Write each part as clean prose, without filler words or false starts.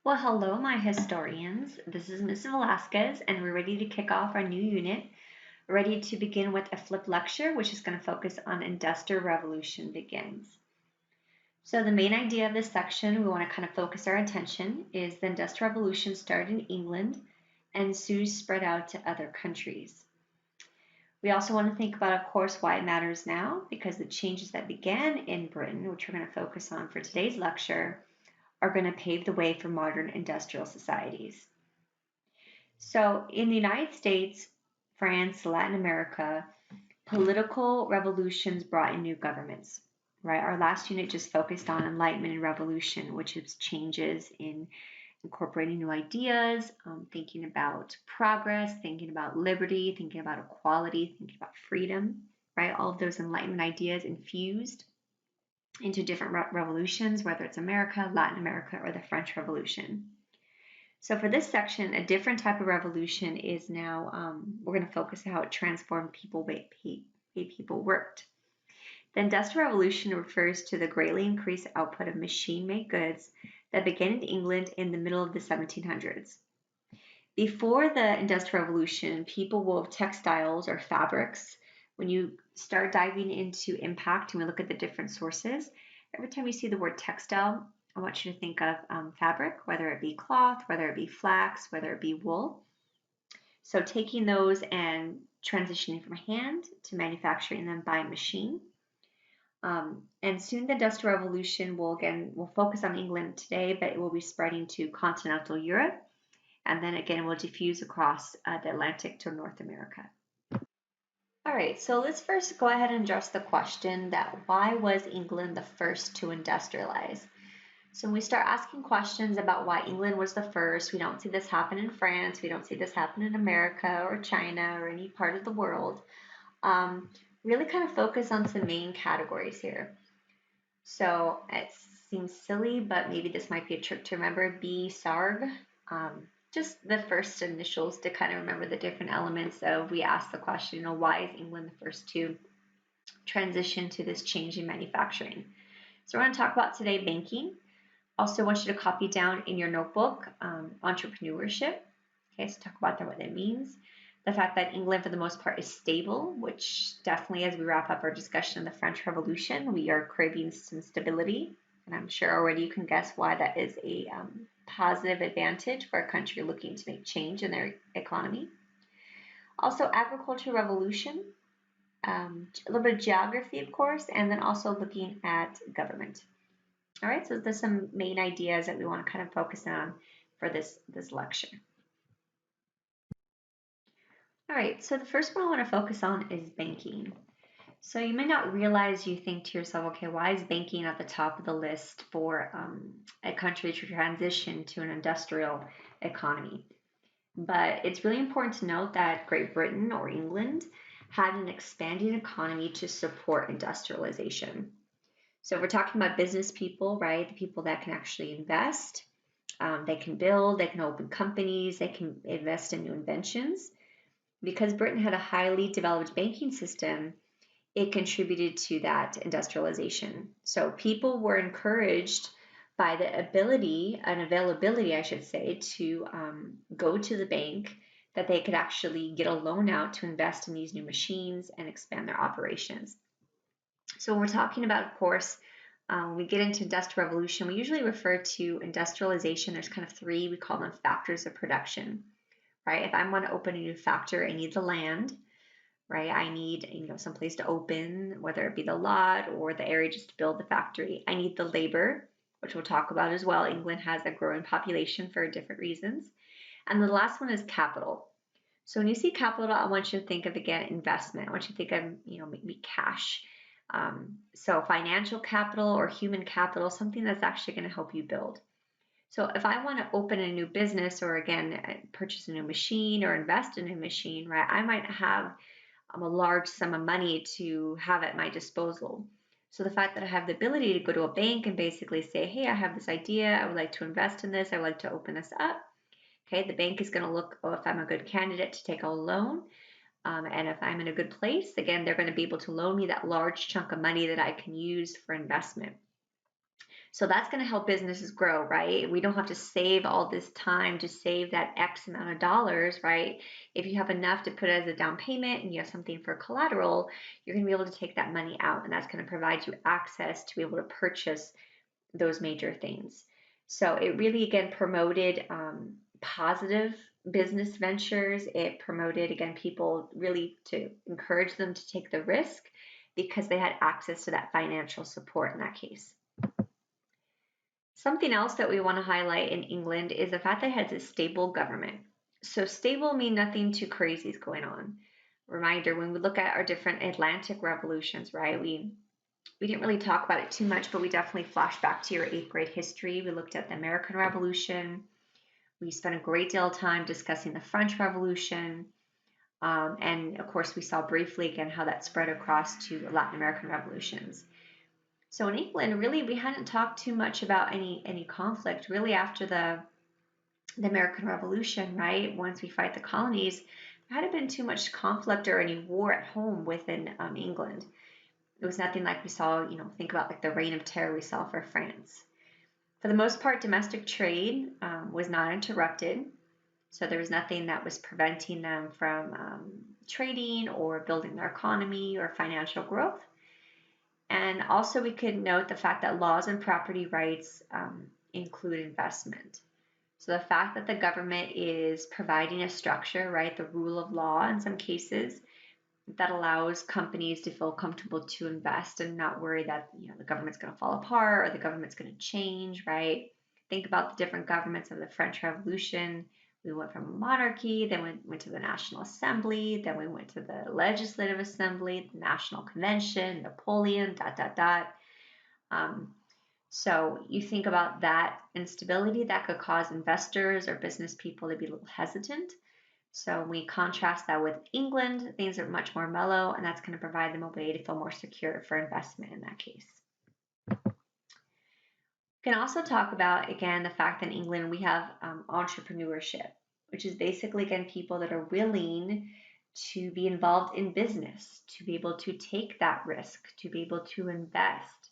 Well, hello, my historians. This is Ms. Velasquez, and we're ready to kick off our new unit. Ready to begin with a flip lecture, which is going to focus on Industrial Revolution begins. So the main idea of this section, we want to kind of focus our attention, is the Industrial Revolution started in England and soon spread out to other countries. We also want to think about, of course, why it matters now, because the changes that began in Britain, which we're going to focus on for today's lecture, are going to pave the way for modern industrial societies. So, in the United States, France, Latin America, political revolutions brought in new governments, right? Our last unit just focused on Enlightenment and Revolution, which is changes in incorporating new ideas, thinking about progress, thinking about liberty, thinking about equality, thinking about freedom, right? All of those Enlightenment ideas infused into different revolutions, whether it's America, Latin America, or the French Revolution. So for this section, a different type of revolution is now, we're going to focus on how it transformed people, way people worked. The Industrial Revolution refers to the greatly increased output of machine-made goods that began in England in the middle of the 1700s. Before the Industrial Revolution, people wove textiles or fabrics. When you start diving into impact and we look at the different sources, every time you see the word textile, I want you to think of fabric, whether it be cloth, whether it be flax, whether it be wool. So taking those and transitioning from hand to manufacturing them by machine. And soon the Industrial Revolution we'll focus on England today, but it will be spreading to continental Europe. And then again, will diffuse across the Atlantic to North America. All right, so let's first go ahead and address the question that why was England the first to industrialize? So when we start asking questions about why England was the first, we don't see this happen in France, we don't see this happen in America or China or any part of the world. Really kind of focus on some main categories here. So it seems silly, but maybe this might be a trick to remember. BSARG, just the first initials to kind of remember the different elements of, we ask the question, why is England the first to transition to this change in manufacturing? So we're going to talk about today banking. Also want you to copy down in your notebook entrepreneurship. Okay, so talk about that, what that means. The fact that England, for the most part, is stable, which definitely, as we wrap up our discussion of the French Revolution, we are craving some stability. And I'm sure already you can guess why that is a positive advantage for a country looking to make change in their economy. Also, agricultural revolution, a little bit of geography, of course, and then also looking at government. All right, so there's some main ideas that we want to kind of focus on for this lecture. All right, so the first one I want to focus on is banking. So you may not realize, you think to yourself, okay, why is banking at the top of the list for a country to transition to an industrial economy? But it's really important to note that Great Britain or England had an expanding economy to support industrialization. So if we're talking about business people, right, the people that can actually invest, they can build, they can open companies, they can invest in new inventions. Because Britain had a highly developed banking system, it contributed to that industrialization. So people were encouraged by the ability and availability, I should say, to go to the bank, that they could actually get a loan out to invest in these new machines and expand their operations. So when we're talking about, of course, when we get into industrial revolution, we usually refer to industrialization. There's kind of three, we call them factors of production, right? If I want to open a new factory, I need the land, right? I need, some place to open, whether it be the lot or the area just to build the factory. I need the labor, which we'll talk about as well. England has a growing population for different reasons. And the last one is capital. So when you see capital, I want you to think of, again, investment. I want you to think of, maybe cash. So financial capital or human capital, something that's actually going to help you build. So if I want to open a new business, or again, purchase a new machine or invest in a machine, right, I might have a large sum of money to have at my disposal. So the fact that I have the ability to go to a bank and basically say, hey, I have this idea, I would like to invest in this, I would like to open this up. Okay, the bank is going to look, if I'm a good candidate to take a loan, and if I'm in a good place, again, they're going to be able to loan me that large chunk of money that I can use for investment. So that's going to help businesses grow, right? We don't have to save all this time to save that X amount of dollars, right? If you have enough to put as a down payment and you have something for collateral, you're going to be able to take that money out, and that's going to provide you access to be able to purchase those major things. So it really, again, promoted positive business ventures. It promoted, again, people really to encourage them to take the risk because they had access to that financial support in that case. Something else that we want to highlight in England is the fact that it has a stable government. So stable mean nothing too crazy is going on. Reminder, when we look at our different Atlantic revolutions, right, we didn't really talk about it too much, but we definitely flashed back to your 8th grade history. We looked at the American Revolution. We spent a great deal of time discussing the French Revolution. And of course, we saw briefly again how that spread across to Latin American revolutions. So in England, really, we hadn't talked too much about any conflict really after the American Revolution, right? Once we fight the colonies, there hadn't been too much conflict or any war at home within England. It was nothing like we saw, think about like the reign of terror we saw for France. For the most part, domestic trade was not interrupted. So there was nothing that was preventing them from trading or building their economy or financial growth. And also we could note the fact that laws and property rights include investment. So the fact that the government is providing a structure, right, the rule of law in some cases, that allows companies to feel comfortable to invest and not worry that the government's going to fall apart or the government's going to change, right? Think about the different governments of the French Revolution. We went from a monarchy, then we went to the National Assembly, then we went to the Legislative Assembly, the National Convention, Napoleon, ... So you think about that instability that could cause investors or business people to be a little hesitant. So we contrast that with England, things are much more mellow, and that's going to provide them a way to feel more secure for investment in that case. We can also talk about, again, the fact that in England we have entrepreneurship, which is basically, again, people that are willing to be involved in business, to be able to take that risk, to be able to invest.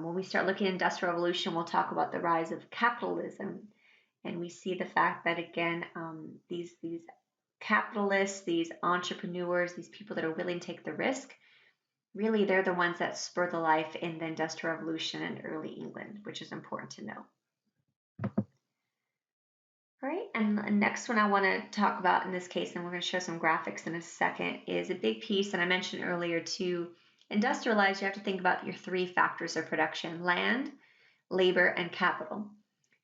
When we start looking at Industrial Revolution, we'll talk about the rise of capitalism. And we see the fact that, again, these capitalists, these entrepreneurs, these people that are willing to take the risk, really they're the ones that spur the life in the Industrial Revolution in early England, which is important to know. All right, and the next one I want to talk about in this case, and we're going to show some graphics in a second, is a big piece, and I mentioned earlier to industrialize, you have to think about your 3 factors of production: land, labor, and capital.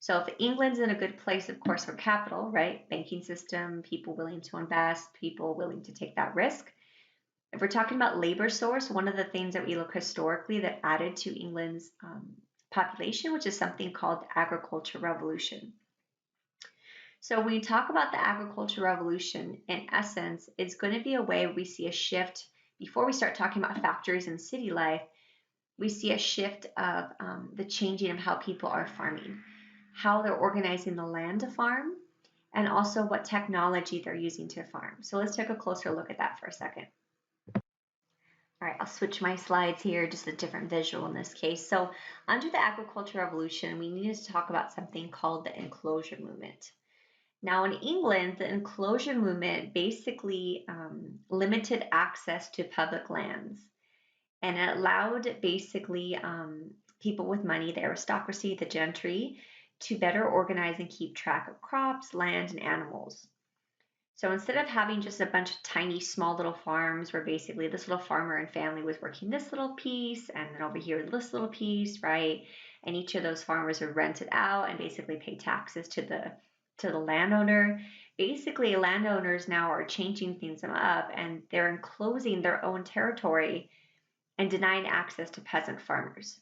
So if England's in a good place, of course, for capital, right? Banking system, people willing to invest, people willing to take that risk. If we're talking about labor source, one of the things that we look historically that added to England's population, which is something called the Agriculture Revolution. So when we talk about the Agriculture Revolution, in essence, it's going to be a way we see a shift. Before we start talking about factories and city life, we see a shift of the changing of how people are farming, how they're organizing the land to farm, and also what technology they're using to farm. So let's take a closer look at that for a second. All right, I'll switch my slides here, just a different visual in this case. So under the Agricultural Revolution, we needed to talk about something called the Enclosure Movement. Now in England, the Enclosure Movement basically limited access to public lands, and it allowed basically people with money, the aristocracy, the gentry, to better organize and keep track of crops, land, and animals. So instead of having just a bunch of tiny, small little farms where basically this little farmer and family was working this little piece, and then over here this little piece, right? And each of those farmers are rented out and basically pay taxes to the landowner. Basically, landowners now are changing things up, and they're enclosing their own territory and denying access to peasant farmers.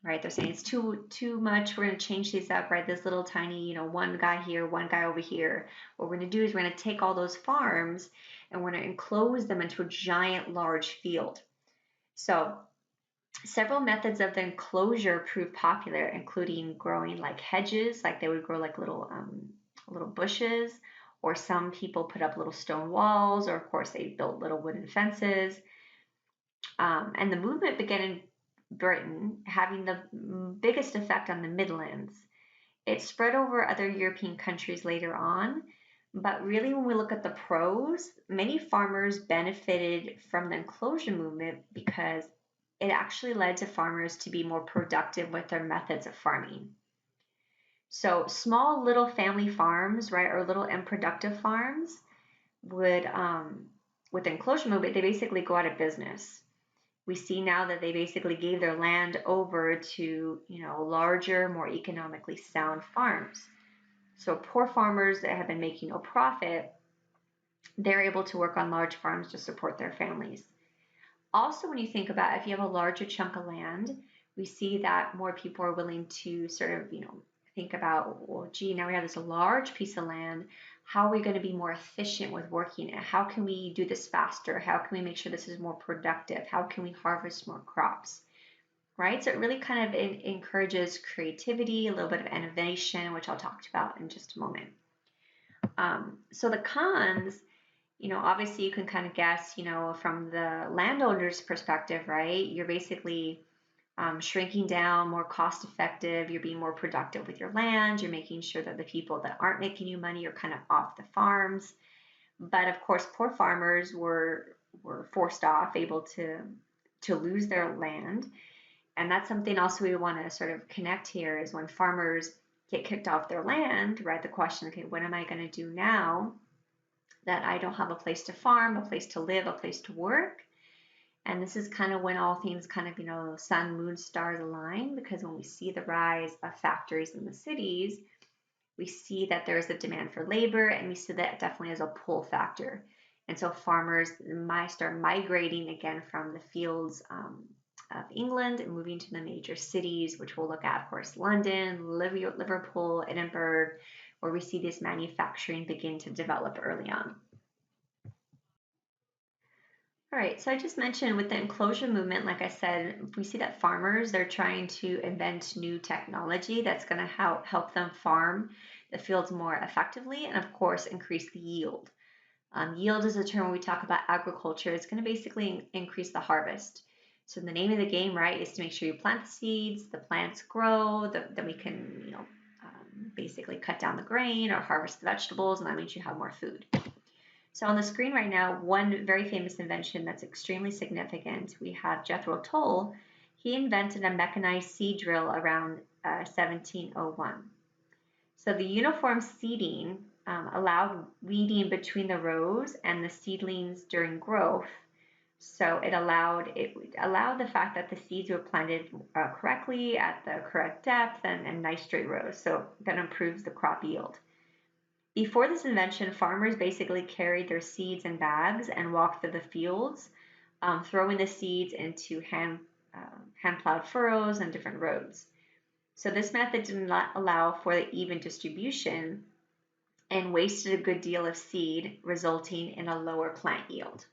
Right, they're saying it's too much. We're going to change these up, right? This little tiny, one guy here, one guy over here. What we're going to do is we're going to take all those farms and we're going to enclose them into a giant, large field. So several methods of the enclosure proved popular, including growing like hedges, like they would grow like little bushes, or some people put up little stone walls, or of course they built little wooden fences. And the movement began Britain, having the biggest effect on the Midlands. It spread over other European countries later on, but really when we look at the pros, many farmers benefited from the enclosure movement because it actually led to farmers to be more productive with their methods of farming. So small little family farms, right, or little unproductive farms would, with the enclosure movement, they basically go out of business. We see now that they basically gave their land over to, larger, more economically sound farms. So poor farmers that have been making no profit, they're able to work on large farms to support their families. Also, when you think about if you have a larger chunk of land, we see that more people are willing to sort of, think about, well, gee, now we have this large piece of land. How are we going to be more efficient with working it? How can we do this faster? How can we make sure this is more productive? How can we harvest more crops? Right? So it really kind of encourages creativity, a little bit of innovation, which I'll talk about in just a moment. So the cons, obviously you can kind of guess, from the landowner's perspective, right? You're basically shrinking down, more cost effective. You're being more productive with your land. You're making sure that the people that aren't making you money are kind of off the farms. But of course, poor farmers were forced off, able to lose their land. And that's something also we want to sort of connect here is when farmers get kicked off their land, right? The question, okay, what am I going to do now that I don't have a place to farm, a place to live, a place to work? And this is kind of when all things kind of, sun, moon, stars align, because when we see the rise of factories in the cities, we see that there's a demand for labor, and we see that definitely as a pull factor. And so farmers might start migrating again from the fields of England and moving to the major cities, which we'll look at, of course, London, Liverpool, Edinburgh, where we see this manufacturing begin to develop early on. All right, so I just mentioned with the enclosure movement, like I said, we see that farmers, they're trying to invent new technology that's going to help them farm the fields more effectively and, of course, increase the yield. Yield is a term when we talk about agriculture. It's going to basically increase the harvest. So the name of the game, right, is to make sure you plant the seeds, the plants grow, then we can, basically cut down the grain or harvest the vegetables, and that means you have more food. So on the screen right now, one very famous invention that's extremely significant, we have Jethro Tull. He invented a mechanized seed drill around 1701. So the uniform seeding allowed weeding between the rows and the seedlings during growth. So it allowed the fact that the seeds were planted correctly at the correct depth and nice straight rows. So that improves the crop yield. Before this invention, farmers basically carried their seeds in bags and walked through the fields, throwing the seeds into hand-plowed furrows and different roads. So this method did not allow for the even distribution and wasted a good deal of seed, resulting in a lower plant yield.